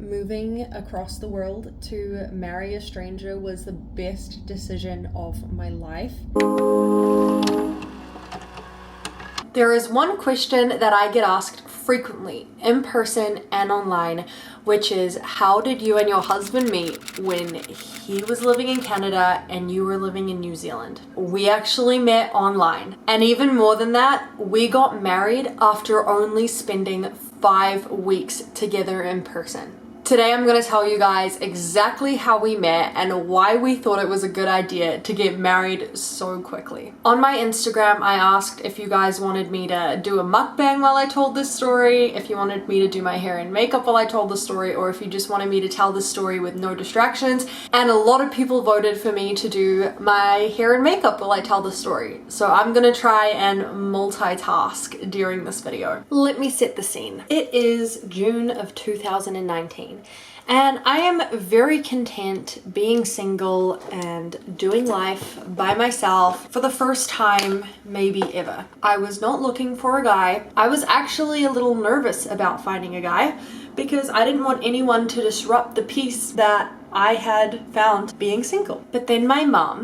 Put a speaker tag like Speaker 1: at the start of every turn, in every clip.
Speaker 1: Moving across the world to marry a stranger was the best decision of my life. There is one question that I get asked frequently, in person and online, which is, how did you and your husband meet when he was living in Canada and you were living in New Zealand? We actually met online. And even more than that, we got married after only spending 5 weeks together in person. Today I'm going to tell you guys exactly how we met and why we thought it was a good idea to get married so quickly. On my Instagram, I asked if you guys wanted me to do a mukbang while I told this story, if you wanted me to do my hair and makeup while I told the story, or if you just wanted me to tell the story with no distractions. And a lot of people voted for me to do my hair and makeup while I tell the story. So I'm going to try and multitask during this video. Let me set the scene. It is June of 2019. And I am very content being single and doing life by myself for the first time, maybe ever. I was not looking for a guy. I was actually a little nervous about finding a guy because I didn't want anyone to disrupt the peace that I had found being single. But then my mom,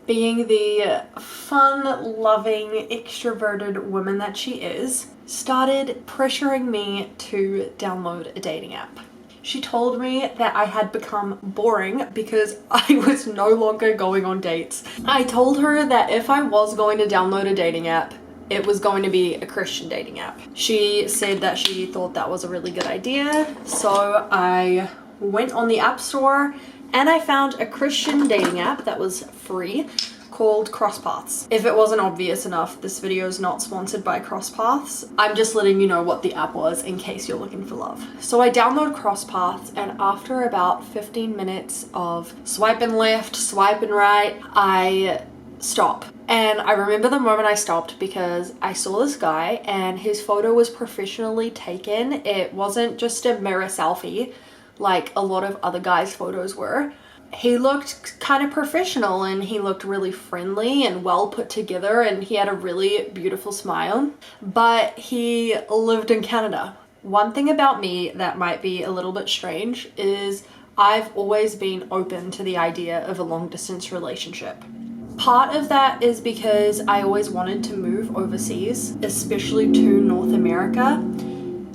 Speaker 1: being the fun, loving, extroverted woman that she is, started pressuring me to download a dating app. She told me that I had become boring because I was no longer going on dates. I told her that if I was going to download a dating app, it was going to be a Christian dating app. She said that she thought that was a really good idea, so I went on the App Store and I found a Christian dating app that was free called Crosspaths. If it wasn't obvious enough, this video is not sponsored by Crosspaths. I'm just letting you know what the app was in case you're looking for love. So I download Crosspaths, and after about 15 minutes of swiping left, swiping right, I stop. And I remember the moment I stopped because I saw this guy and his photo was professionally taken. It wasn't just a mirror selfie like a lot of other guys' photos were. He looked kind of professional and he looked really friendly and well put together, and he had a really beautiful smile, but he lived in Canada. One thing about me that might be a little bit strange is I've always been open to the idea of a long distance relationship. Part of that is because I always wanted to move overseas, especially to North America.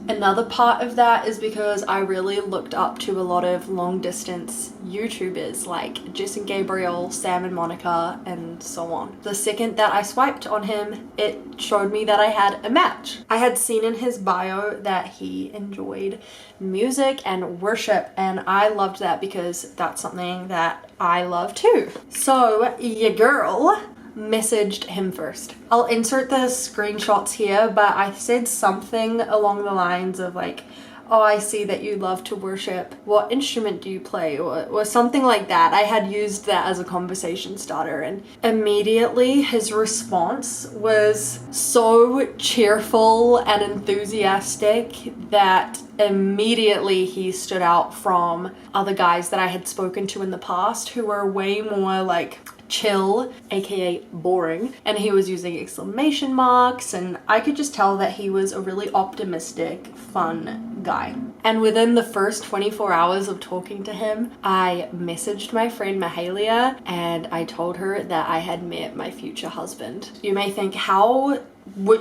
Speaker 1: Another part of that is because I really looked up to a lot of long distance YouTubers like Jess and Gabriel, Sam and Monica, and so on. The second that I swiped on him, it showed me that I had a match. I had seen in his bio that he enjoyed music and worship, and I loved that because that's something that I love too. So your girl messaged him first. I'll insert the screenshots here, but I said something along the lines of like, oh, I see that you love to worship. What instrument do you play? Or something like that. I had used that as a conversation starter, and immediately his response was so cheerful and enthusiastic that immediately he stood out from other guys that I had spoken to in the past who were way more like chill, aka boring, and he was using exclamation marks, and I could just tell that he was a really optimistic, fun guy. And within the first 24 hours of talking to him, I messaged my friend Mahalia and I told her that I had met my future husband. You may think, how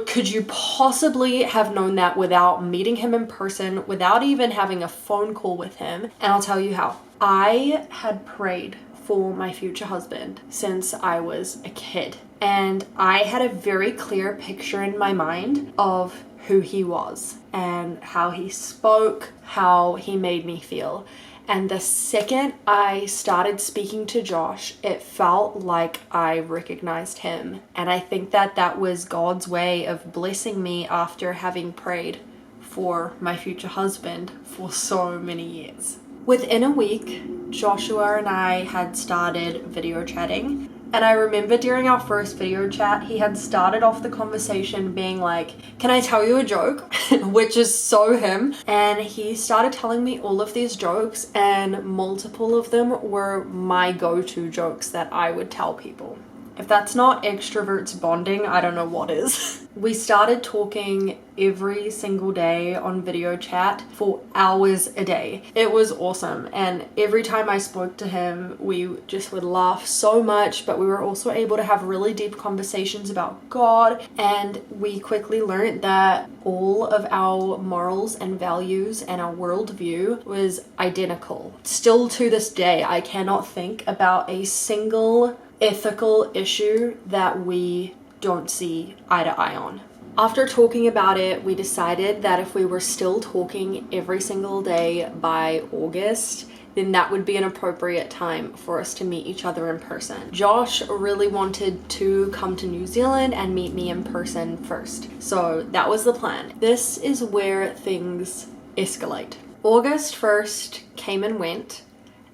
Speaker 1: could you possibly have known that without meeting him in person, without even having a phone call with him? And I'll tell you how. I had prayed for my future husband since I was a kid, and I had a very clear picture in my mind of who he was and how he spoke, how he made me feel. And the second I started speaking to Josh, it felt like I recognized him. And I think that that was God's way of blessing me after having prayed for my future husband for so many years. Within a week, Joshua and I had started video chatting, and I remember during our first video chat, he had started off the conversation being like, can I tell you a joke? Which is so him. And he started telling me all of these jokes, and multiple of them were my go-to jokes that I would tell people. If that's not extroverts bonding, I don't know what is. We started talking every single day on video chat for hours a day. It was awesome, and every time I spoke to him, we just would laugh so much, but we were also able to have really deep conversations about God, and we quickly learned that all of our morals and values and our worldview was identical. Still to this day, I cannot think about a single ethical issue that we don't see eye to eye on. After talking about it, we decided that if we were still talking every single day by August, then that would be an appropriate time for us to meet each other in person. Josh really wanted to come to New Zealand and meet me in person first. So that was the plan. This is where things escalate. August 1st came and went,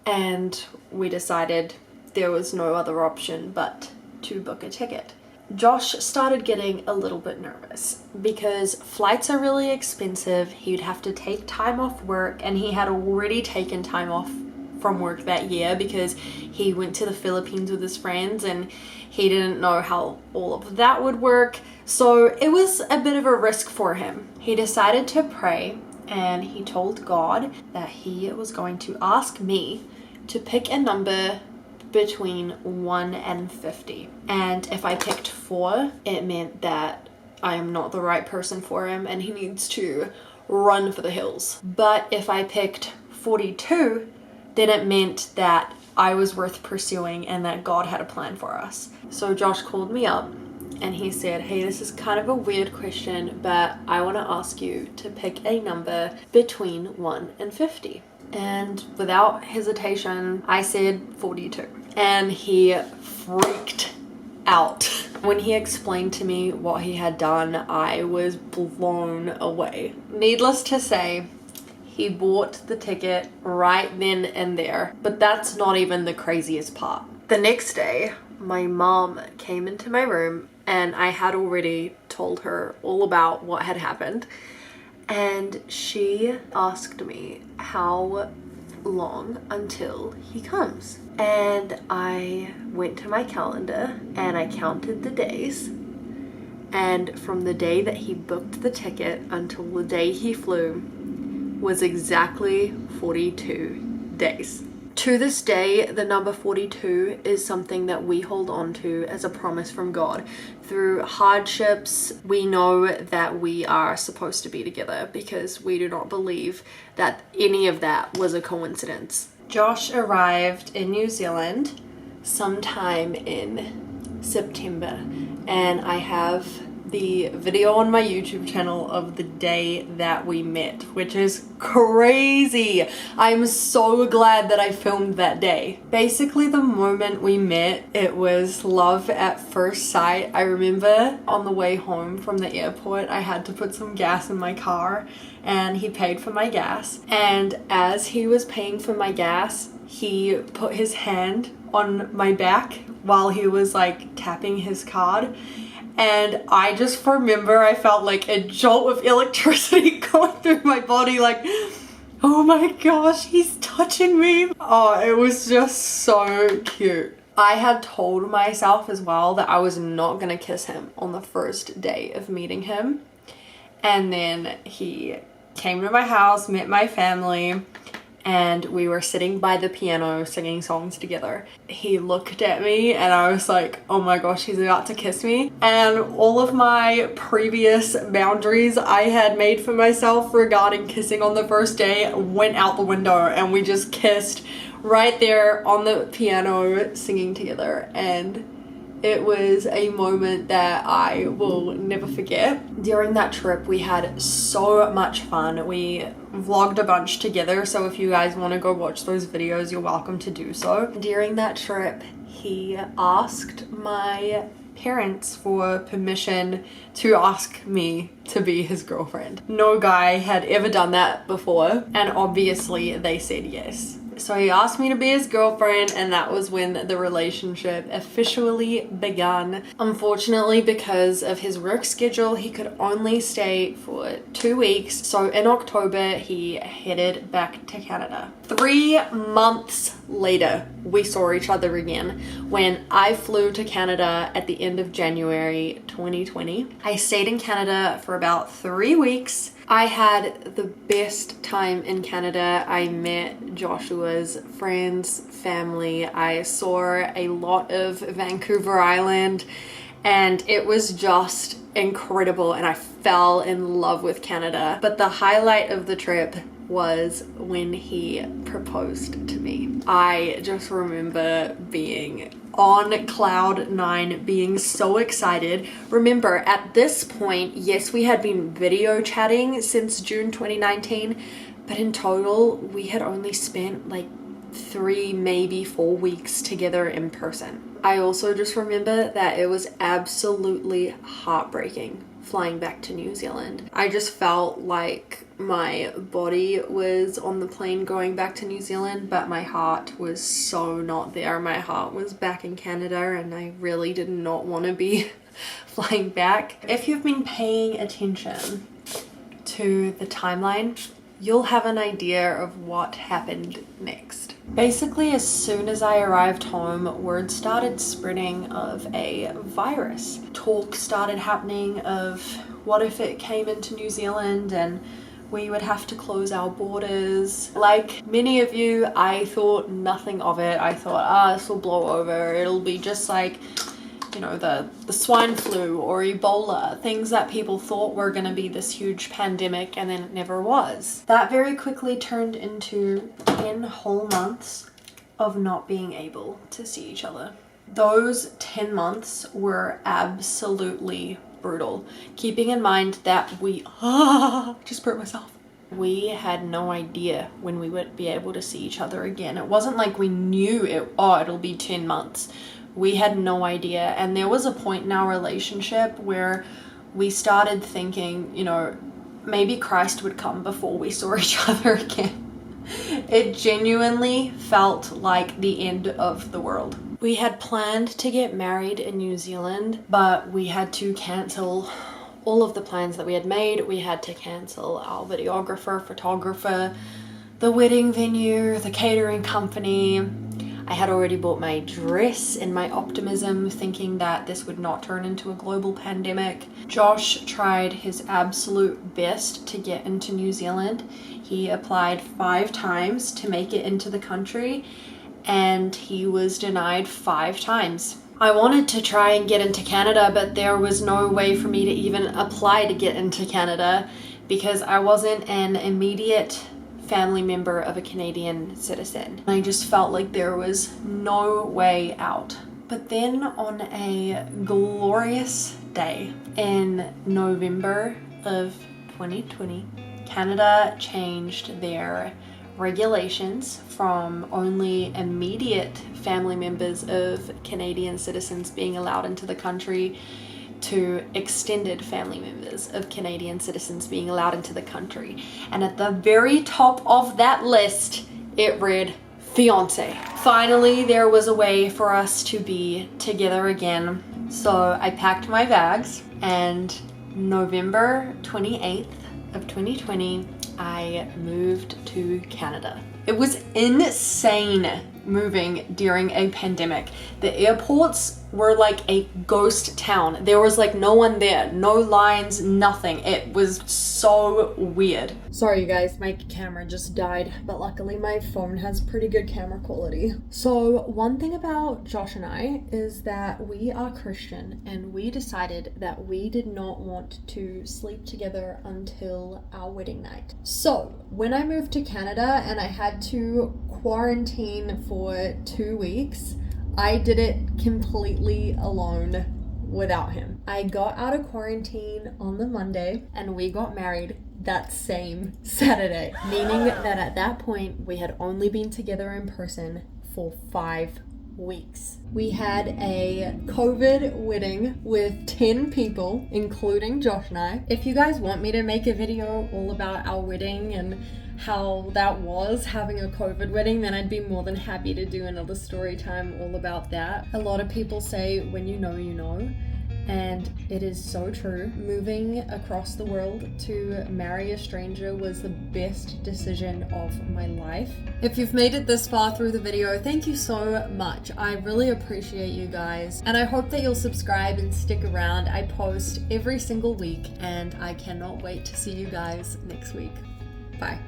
Speaker 1: and we decided there was no other option but to book a ticket. Josh started getting a little bit nervous because flights are really expensive. He'd have to take time off work, and he had already taken time off from work that year because he went to the Philippines with his friends and he didn't know how all of that would work. So it was a bit of a risk for him. He decided to pray, and he told God that he was going to ask me to pick a number between 1 and 50. And if I picked 4, it meant that I am not the right person for him and he needs to run for the hills. But if I picked 42, then it meant that I was worth pursuing and that God had a plan for us. So Josh called me up and he said, hey, this is kind of a weird question, but I want to ask you to pick a number between 1 and 50. And without hesitation, I said 42. And he freaked out. When he explained to me what he had done, I was blown away. Needless to say, he bought the ticket right then and there. But that's not even the craziest part. The next day, my mom came into my room and I had already told her all about what had happened. And she asked me how long until he comes. And I went to my calendar and I counted the days. And from the day that he booked the ticket until the day he flew was exactly 42 days. To this day, the number 42 is something that we hold on to as a promise from God. Through hardships, we know that we are supposed to be together because we do not believe that any of that was a coincidence. Josh arrived in New Zealand sometime in September, and I have the video on my YouTube channel of the day that we met, which is crazy. I'm so glad that I filmed that day. Basically, the moment we met, it was love at first sight. I remember on the way home from the airport, I had to put some gas in my car and he paid for my gas. And as he was paying for my gas, he put his hand on my back while he was like tapping his card. And I just remember I felt like a jolt of electricity going through my body, like, oh my gosh, he's touching me. Oh, it was just so cute. I had told myself as well that I was not gonna kiss him on the first day of meeting him. And then he came to my house, met my family, and we were sitting by the piano singing songs together. He looked at me and I was like, oh my gosh, he's about to kiss me. And all of my previous boundaries I had made for myself regarding kissing on the first day went out the window, and we just kissed right there on the piano singing together. And it was a moment that I will never forget. During that trip, we had so much fun. We vlogged a bunch together, so if you guys want to go watch those videos, you're welcome to do so. During that trip, he asked my parents for permission to ask me to be his girlfriend. No guy had ever done that before, and obviously they said yes. So he asked me to be his girlfriend, and that was when the relationship officially began. Unfortunately, because of his work schedule, he could only stay for 2 weeks. So in October, he headed back to Canada. 3 months later, we saw each other again when I flew to Canada at the end of January 2020. I stayed in Canada for about 3 weeks. I had the best time in Canada. I met Joshua's friends, family. I saw a lot of Vancouver Island, and it was just incredible, and I fell in love with Canada. But the highlight of the trip was when he proposed to me. I just remember being on cloud 9, being so excited. Remember, at this point, yes, we had been video chatting since June 2019, but in total, we had only spent like 3, maybe 4 weeks together in person. I also just remember that it was absolutely heartbreaking flying back to New Zealand. I just felt like my body was on the plane going back to New Zealand, but my heart was so not there. My heart was back in Canada, and I really did not want to be flying back. If you've been paying attention to the timeline, you'll have an idea of what happened next. Basically, as soon as I arrived home, word started spreading of a virus. Talk started happening of what if it came into New Zealand and we would have to close our borders. Like many of you, I thought nothing of it. I thought, this will blow over. It'll be just like, you know, the swine flu or Ebola, things that people thought were going to be this huge pandemic, and then it never was. That very quickly turned into 10 whole months of not being able to see each other. Those 10 months were absolutely brutal. Keeping in mind that we just hurt myself. We had no idea when we would be able to see each other again. It wasn't like we knew it'll be 10 months. We had no idea. And there was a point in our relationship where we started thinking, you know, maybe Christ would come before we saw each other again. It genuinely felt like the end of the world. We had planned to get married in New Zealand, but we had to cancel all of the plans that we had made. We had to cancel our videographer, photographer, the wedding venue, the catering company. I had already bought my dress in my optimism, thinking that this would not turn into a global pandemic. Josh tried his absolute best to get into New Zealand. He applied 5 times to make it into the country, and he was denied 5 times. I wanted to try and get into Canada, but there was no way for me to even apply to get into Canada because I wasn't an immediate family member of a Canadian citizen. I just felt like there was no way out. But then on a glorious day in November of 2020, Canada changed their regulations from only immediate family members of Canadian citizens being allowed into the country to extended family members of Canadian citizens being allowed into the country. And at the very top of that list, it read fiance. Finally, there was a way for us to be together again. So I packed my bags, and November 28th of 2020, I moved to Canada. It was insane moving during a pandemic. The airports were like a ghost town. There was like no one there, no lines, nothing. It was so weird. Sorry you guys, my camera just died, but luckily my phone has pretty good camera quality. So one thing about Josh and I is that we are Christian, and we decided that we did not want to sleep together until our wedding night. So when I moved to Canada and I had to quarantine for 2 weeks, I did it completely alone without him. I got out of quarantine on the Monday, and we got married that same Saturday, meaning that at that point we had only been together in person for 5 weeks. We had a COVID wedding with 10 people, including Josh and I. If you guys want me to make a video all about our wedding and how that was having a COVID wedding, then I'd be more than happy to do another story time all about that. A lot of people say when you know, you know. And it is so true. Moving across the world to marry a stranger was the best decision of my life. If you've made it this far through the video, thank you so much. I really appreciate you guys. And I hope that you'll subscribe and stick around. I post every single week and I cannot wait to see you guys next week. Bye.